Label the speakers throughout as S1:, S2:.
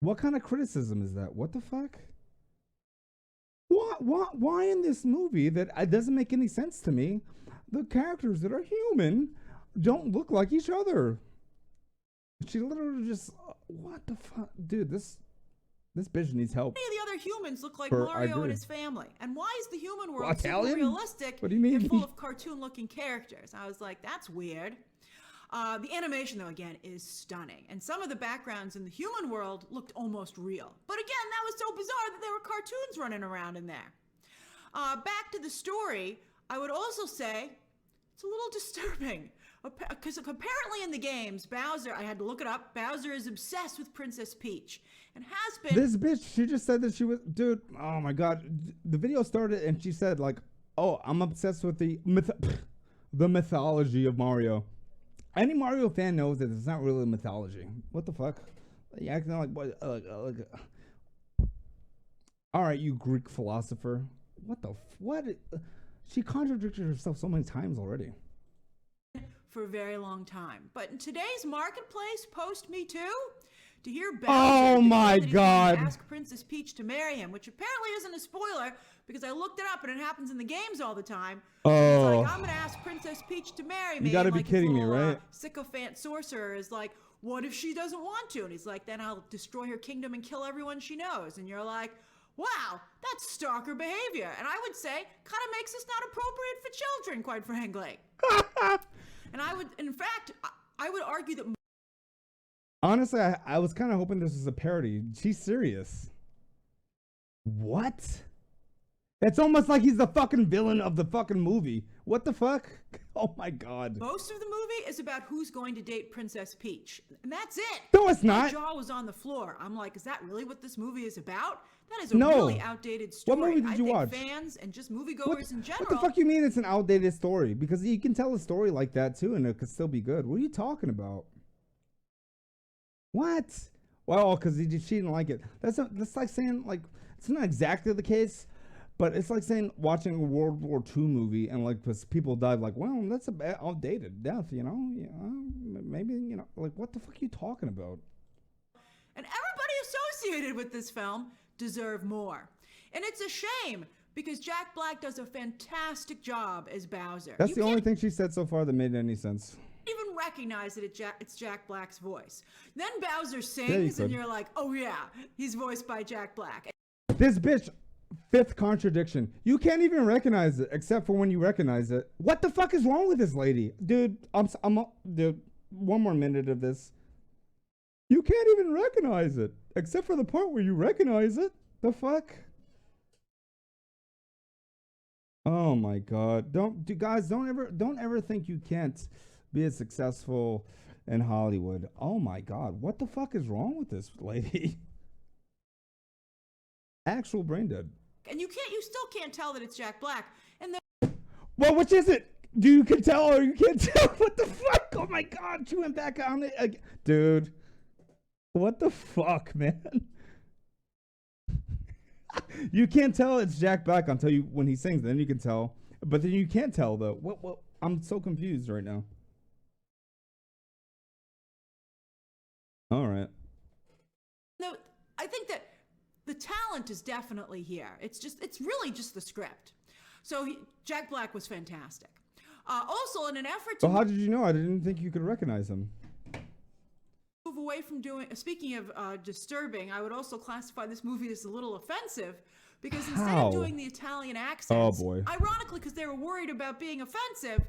S1: What kind of criticism is that? What the fuck? Why in this movie that it doesn't make any sense to me? The characters that are human don't look like each other. She literally just what the fuck, dude? This bitch needs help.
S2: Many of the other humans look like
S1: I
S2: Mario
S1: agree.
S2: and his family. And why is the human world super
S1: Italian?
S2: realistic?
S1: What do you mean?
S2: They're full of cartoon-looking characters. I was like, that's weird. The animation, though, again, is stunning. And some of the backgrounds in the human world looked almost real. But again, that was so bizarre that there were cartoons running around in there. Back to the story, I would also say it's a little disturbing. Because apparently in the games, Bowser, I had to look it up, Bowser is obsessed with Princess Peach. And has been.
S1: This bitch, she just said that she was, dude, oh my god. The video started and she said, like, oh, I'm obsessed with the mythology of Mario. Any Mario fan knows that it's not really mythology. What the fuck? You acting like what? All right, you Greek philosopher. What? She contradicted herself so many times already.
S2: For a very long time. But in today's marketplace, post Me Too, to hear Bowser
S1: oh my god,
S2: ask Princess Peach to marry him, which apparently isn't a spoiler because I looked it up and it happens in the games all the time.
S1: Oh,
S2: it's like, I'm gonna ask Princess Peach to marry me.
S1: You gotta
S2: and,
S1: be kidding me, right?
S2: Sycophant sorcerer is like, what if she doesn't want to? And he's like, then I'll destroy her kingdom and kill everyone she knows. And you're like, wow, that's stalker behavior. And I would say, kind of makes this not appropriate for children, quite frankly. And I would, in fact, I would argue that.
S1: Honestly, I was kind of hoping this was a parody. She's serious. What? It's almost like he's the fucking villain of the fucking movie. What the fuck? Oh my god.
S2: Most of the movie is about who's going to date Princess Peach. And that's it.
S1: No, it's not.
S2: My jaw was on the floor. I'm like, is that really what this movie is about? That is a really outdated story.
S1: What movie did you watch?
S2: Fans and just moviegoers in general.
S1: What the fuck you mean it's an outdated story? Because you can tell a story like that too and it could still be good. What are you talking about? What? Well, because she didn't like it. That's like saying, like, it's not exactly the case, but it's like saying watching a World War II movie and like people died. Like, well, that's a bad outdated death, you know? Maybe, you know, like, what the fuck are you talking about?
S2: And everybody associated with this film deserve more. And it's a shame because Jack Black does a fantastic job as Bowser.
S1: That's the only thing she said so far that made any sense.
S2: Even recognize that it's Jack Black's voice. Then Bowser sings and you're like, oh yeah, he's voiced by Jack Black.
S1: This bitch, fifth contradiction. You can't even recognize it except for when you recognize it. What the fuck is wrong with this lady? Dude, dude, one more minute of this. You can't even recognize it except for the part where you recognize it. The fuck? Oh my god. Don't ever think you can't be as successful in Hollywood. Oh my god. What the fuck is wrong with this lady? Actual brain dead.
S2: And you still can't tell that it's Jack Black. And
S1: well, which is it? Do you can tell or you can't tell? What the fuck? Oh my god. She went back on it again. Dude. What the fuck, man? You can't tell it's Jack Black until when he sings. Then you can tell. But then you can't tell though. What? I'm so confused right now. All right.
S2: No, I think that the talent is definitely here. It's really just the script. So Jack Black was fantastic. Also, in an effort to.
S1: Well, how did you know? I didn't think you could recognize him.
S2: Move away from doing. Speaking of disturbing, I would also classify this movie as a little offensive because instead of doing the Italian accents, ironically, because they were worried about being offensive,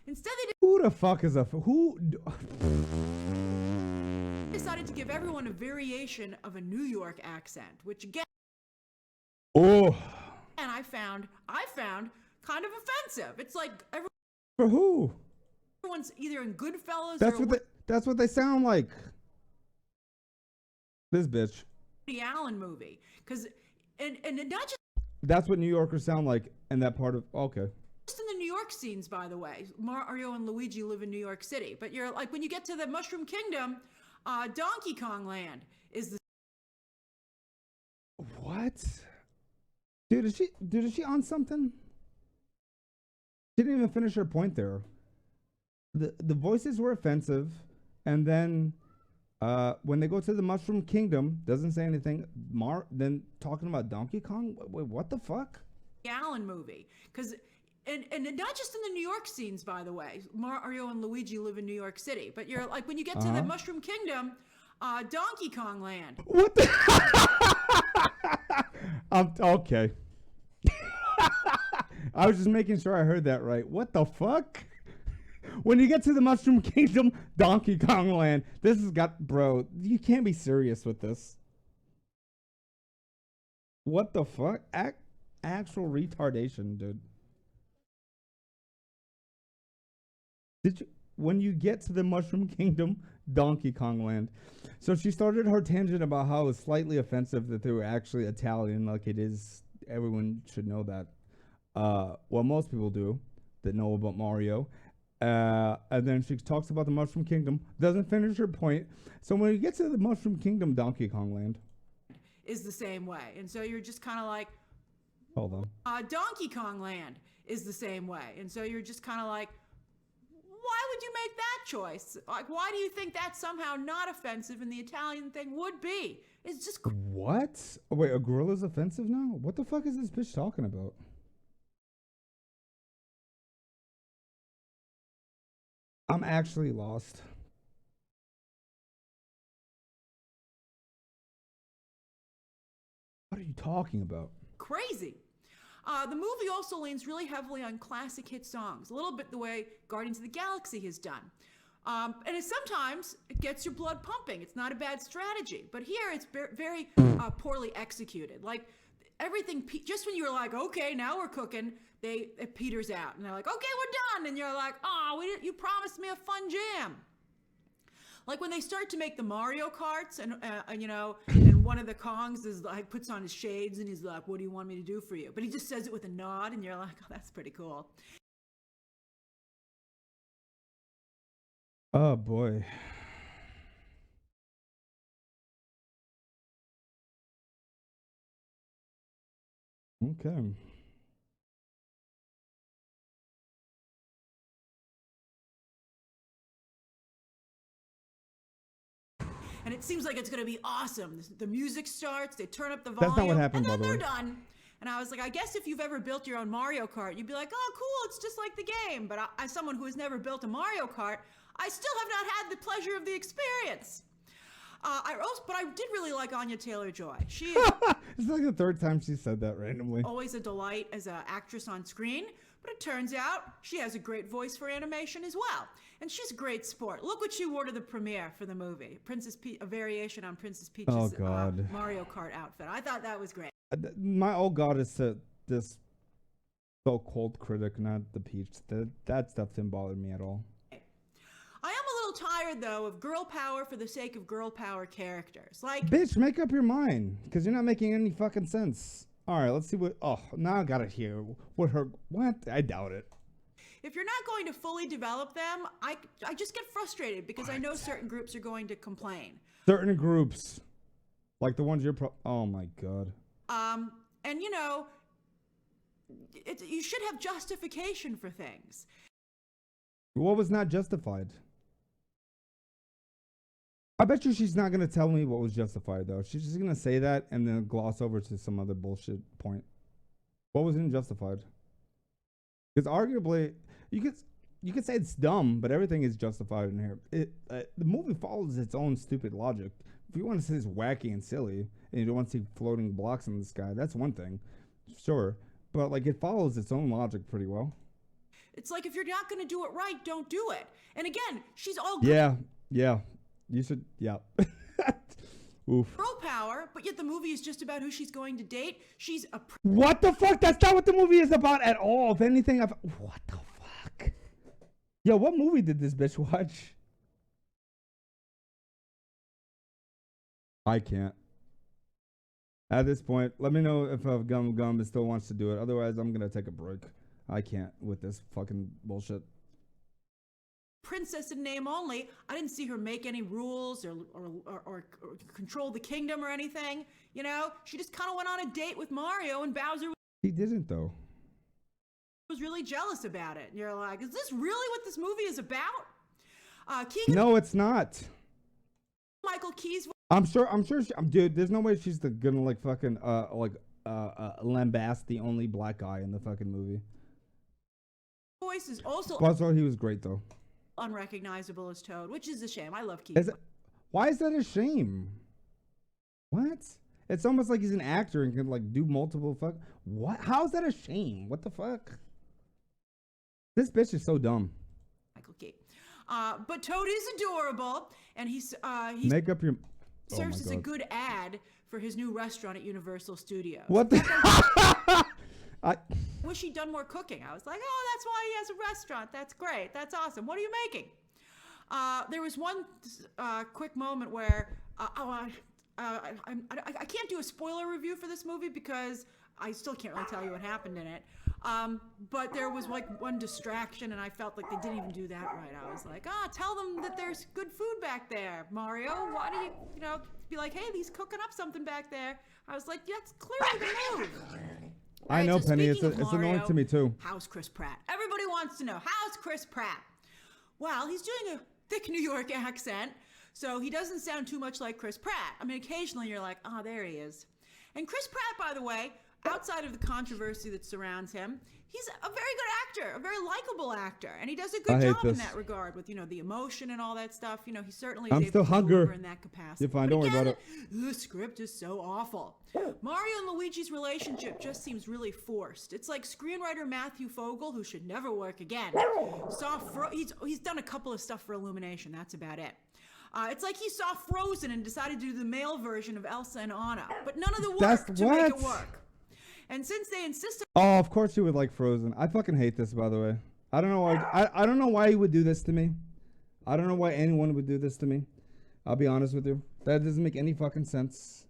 S2: instead they did.
S1: Who the fuck is who?
S2: Decided to give everyone a variation of a New York accent, which again,
S1: and
S2: I found kind of offensive. It's like
S1: for who?
S2: Everyone's either in Goodfellas
S1: that's what they sound like. This bitch.
S2: The Allen movie, because and not just.
S1: That's what New Yorkers sound like in that part of. Okay.
S2: Just in the New York scenes, by the way, Mario and Luigi live in New York City, but you're like when you get to the Mushroom Kingdom. Donkey Kong Land is the.
S1: What? Dude, is she on something? She didn't even finish her point there. The voices were offensive, and then When they go to the Mushroom Kingdom, doesn't say anything. Then talking about Donkey Kong. Wait, what the fuck?
S2: Allen movie. Because and not just in the New York scenes, by the way. Mario and Luigi live in New York City, but you're like when you get to the Mushroom Kingdom, Donkey Kong Land.
S1: What the? Okay. I was just making sure I heard that right. What the fuck? When you get to the Mushroom Kingdom, Donkey Kong Land. This has got, bro. You can't be serious with this. What the fuck? Actual retardation, dude. Did you? When you get to the Mushroom Kingdom, Donkey Kong Land. So she started her tangent about how it was slightly offensive that they were actually Italian, like it is. Everyone should know that. Well, most people do that know about Mario. And then she talks about the Mushroom Kingdom, doesn't finish her point. So when you get to the Mushroom Kingdom, Donkey Kong Land
S2: Is the same way. And so you're just kind of like,
S1: hold on.
S2: Donkey Kong Land is the same way. And so you're just kind of like, why would you make that choice? Like, why do you think that's somehow not offensive and the Italian thing would be? It's just.
S1: What? Oh, wait, a gorilla's offensive now? What the fuck is this bitch talking about? I'm actually lost. What are you talking about?
S2: Crazy. The movie also leans really heavily on classic hit songs, a little bit the way Guardians of the Galaxy has done. And sometimes it gets your blood pumping. It's not a bad strategy. But here it's very poorly executed. Like everything, just when you're like, okay, now we're cooking, it peters out. And they're like, okay, we're done. And you're like, oh, you promised me a fun jam. Like when they start to make the Mario Karts and and one of the Kongs is like puts on his shades and he's like, what do you want me to do for you? But he just says it with a nod and you're like, oh, that's pretty cool.
S1: Oh boy. Okay.
S2: And it seems like it's going to be awesome. The music starts, they turn up the volume,
S1: That's not what happened,
S2: and then
S1: by the
S2: they're
S1: way.
S2: done. And I was like, I guess if you've ever built your own Mario Kart, you'd be like, oh, cool, it's just like the game. But as someone who has never built a Mario Kart, I still have not had the pleasure of the experience. But I did really like Anya Taylor-Joy. She is
S1: It's like the third time she said that randomly.
S2: always a delight as an actress on screen. But it turns out she has a great voice for animation as well. And she's a great sport. Look what she wore to the premiere for the movie. A variation on Princess Peach's Mario Kart outfit. I thought that was great.
S1: My old god is this so-called critic, not the Peach. That stuff didn't bother me at all.
S2: I am a little tired, though, of girl power for the sake of girl power characters. Like,
S1: Bitch, make up your mind, because you're not making any fucking sense. All right, let's see what... Oh, now I got it here. What? I doubt it.
S2: if you're not going to fully develop them, I just get frustrated because I know certain groups are going to complain.
S1: Certain groups. Like the ones you're... Oh, my God.
S2: And, you should have justification for things.
S1: What was not justified? I bet you she's not going to tell me what was justified, though. She's just going to say that and then gloss over to some other bullshit point. What wasn't justified? Because arguably, you could say it's dumb, but everything is justified in here. The movie follows its own stupid logic. If you want to say it's wacky and silly, and you don't want to see floating blocks in the sky, that's one thing. Sure. But, like, it follows its own logic pretty well.
S2: It's like, if you're not going to do it right, don't do it. And again, she's all good.
S1: Yeah. You should, yeah. Oof.
S2: Girl power, but yet the movie is just about who she's going to date. She's a...
S1: What the fuck? That's not what the movie is about at all. If anything, what the fuck? Yo, what movie did this bitch watch? I can't. At this point, let me know if Gum still wants to do it. Otherwise, I'm going to take a break. I can't with this fucking bullshit.
S2: Princess in name only. I didn't see her make any rules or control the kingdom or anything. She just kind of went on a date with Mario, and Bowser
S1: He didn't, though.
S2: was really jealous about it. And you're like, is this really what this movie is about?
S1: No, it's not.
S2: Michael Key's
S1: I'm sure. Dude, there's no way she's gonna like fucking lambast the only black guy in the fucking movie.
S2: voice is also
S1: Also, he was great though.
S2: unrecognizable as Toad, which is a shame. I love Key.
S1: Why is that a shame? What? It's almost like he's an actor and can like do multiple fuck. What? How is that a shame? What the fuck? This bitch is so dumb.
S2: Michael Key. But Toad is adorable, and he's
S1: Make up your.
S2: serves as a good ad for his new restaurant at Universal Studios.
S1: What the? I
S2: wish he'd done more cooking. I was like, oh, that's why he has a restaurant. That's great. That's awesome. What are you making? There was one quick moment where I can't do a spoiler review for this movie because I still can't really tell you what happened in it. But there was like one distraction, and I felt like they didn't even do that right. I was like, tell them that there's good food back there, Mario. Why do you be like, hey, he's cooking up something back there. I was like, that's clearly the move.
S1: I know, Penny. It's annoying to me too.
S2: How's Chris Pratt? Everybody wants to know, how's Chris Pratt? Well, he's doing a thick New York accent, so he doesn't sound too much like Chris Pratt. I mean, occasionally you're like, there he is. And Chris Pratt, by the way, outside of the controversy that surrounds him, he's a very good actor, a very likable actor, and he does a good job in that regard with, the emotion and all that stuff. He certainly is able to deliver in that capacity.
S1: You're fine, don't worry about it.
S2: The script is so awful. Mario and Luigi's relationship just seems really forced. It's like screenwriter Matthew Fogel, who should never work again. He's done a couple of stuff for Illumination. That's about it. It's like he saw Frozen and decided to do the male version of Elsa and Anna, but none of the work to make it work. And since they insisted,
S1: of course you would like Frozen. I fucking hate this, by the way. I don't know why. I don't know why he would do this to me. I don't know why anyone would do this to me. I'll be honest with you. That doesn't make any fucking sense.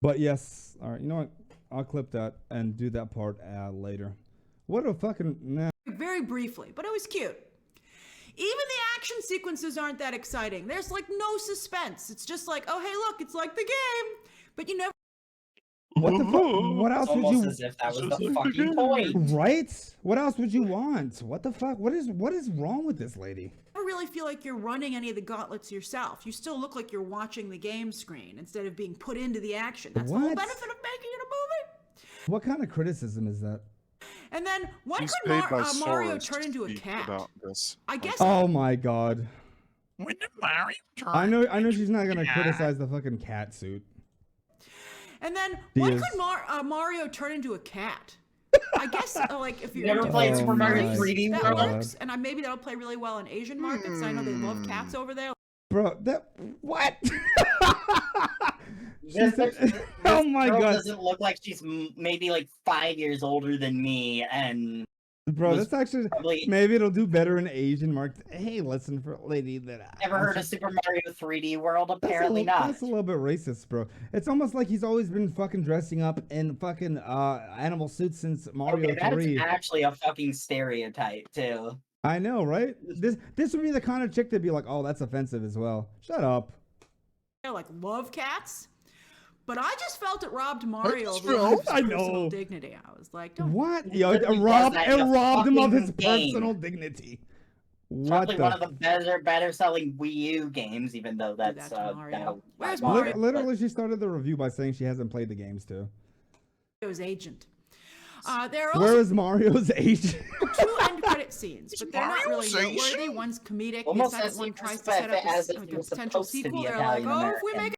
S1: But yes, all right. You know what? I'll clip that and do that part later. What a fucking
S2: very briefly, but it was cute. Even the action sequences aren't that exciting. There's like no suspense. It's just like, oh hey, look, it's like the game, but you never.
S1: What the fuck? What else would you?
S3: As if that was the fucking point.
S1: Right? What else would you want? What the fuck? What is wrong with this lady?
S2: I don't really feel like you're running any of the gauntlets yourself. You still look like you're watching the game screen instead of being put into the action. That's the whole benefit of making it a movie.
S1: What kind of criticism is that?
S2: And then when could Mario turn into a cat? I guess.
S1: Oh my god.
S3: When did Mario turn?
S1: I know she's not gonna criticize the fucking cat suit.
S2: And then when could Mario turn into a cat? I guess like if you're
S3: never played Super Mario 3D
S2: that works, and maybe that'll play really well in Asian markets. I know they love cats over there.
S1: Bro, what?
S3: Oh my god! Doesn't look like she's maybe like 5 years older than me, and
S1: bro, that's actually maybe it'll do better in Asian markets. Hey, listen, for a lady that
S3: ever heard of Super Mario 3D World? Apparently not.
S1: That's a little bit racist, bro. It's almost like he's always been fucking dressing up in fucking animal suits since Mario 3.
S3: That's actually a fucking stereotype too.
S1: I know, right? This would be the kind of chick that'd be like, oh, that's offensive as well. Shut up.
S2: I like love cats. But I just felt it robbed Mario of his personal dignity. I was like,
S1: what? Yo, it robbed him of his personal dignity.
S3: Probably one of the better selling Wii U games, even though that's
S2: Mario. Where's Mario?
S1: Literally, she started the review by saying she hasn't played the games too.
S2: Mario's agent. There are
S1: Where is Mario's agent?
S2: 2 end credit scenes, but they're not really noteworthy. One's comedic, the second one tries to set up a potential sequel. They're like, oh, if we make